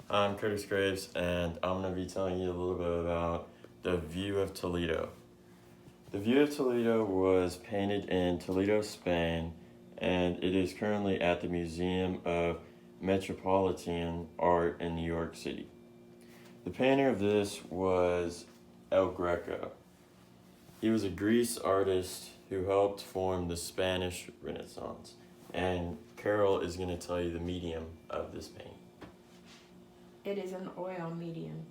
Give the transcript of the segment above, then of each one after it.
I'm Curtis Graves, and I'm going to be telling you a little bit about the view of Toledo. The view of Toledo was painted in Toledo, Spain, and it is currently at the Museum of Metropolitan Art in New York City. The painter of this was El Greco. He was a Greece artist who helped form the Spanish Renaissance, and Carol is going to tell you the medium of this painting. It is an oil medium.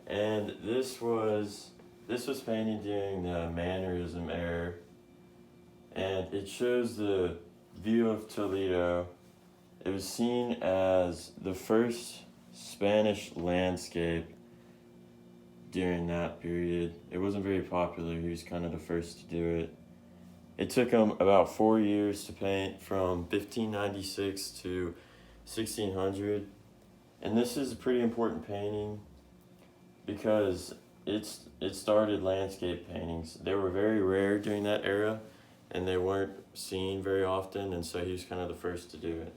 And this was painted during the Mannerism era, and it shows the view of Toledo. It was seen as the first Spanish landscape during that period. It wasn't very popular. He was kind of the first to do it. It took him about 4 years to paint, from 1596 to 1600. And this is a pretty important painting because it started landscape paintings. They were very rare during that era, and they weren't seen very often, and so he was kind of the first to do it.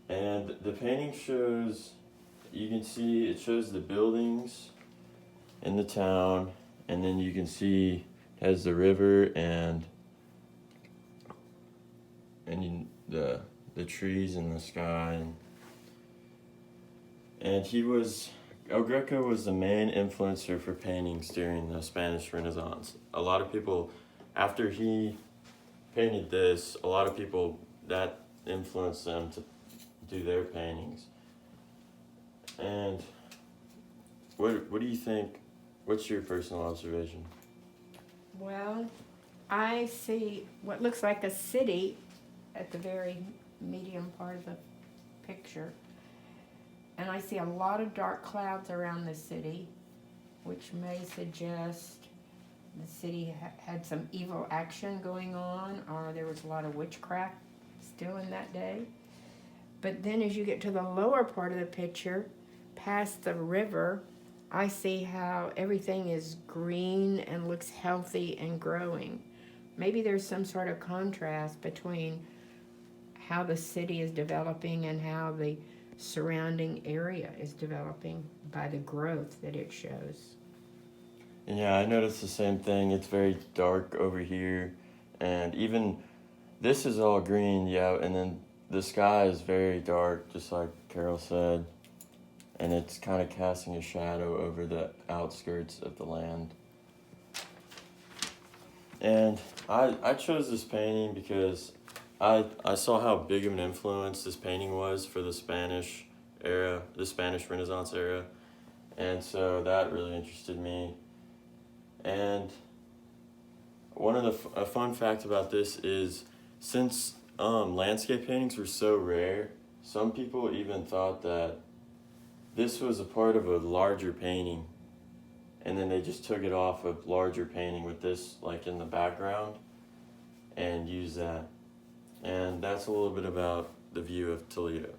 And the painting shows, you can see it shows the buildings in the town, and then you can see it has the river and the trees in the sky. And El Greco was the main influencer for paintings during the Spanish Renaissance. A lot of people, after he painted this, a lot of people, that influenced them to do their paintings. And what do you think, what's your personal observation? Well, I see what looks like a city at the very medium part of the picture. And I see a lot of dark clouds around the city, which may suggest the city had some evil action going on, or there was a lot of witchcraft still in that day. But then as you get to the lower part of the picture, past the river, I see how everything is green and looks healthy and growing. Maybe there's some sort of contrast between how the city is developing and how the surrounding area is developing by the growth that it shows. Yeah, I noticed the same thing. It's very dark over here, and even this is all green, yeah, and then the sky is very dark, just like Carol said, and it's kind of casting a shadow over the outskirts of the land. And I chose this painting because I saw how big of an influence this painting was for the Spanish era, the Spanish Renaissance era, and so that really interested me. And a fun fact about this is, since landscape paintings were so rare, some people even thought that this was a part of a larger painting, and then they just took it off a larger painting with this like in the background and used that. And that's a little bit about the view of Toledo.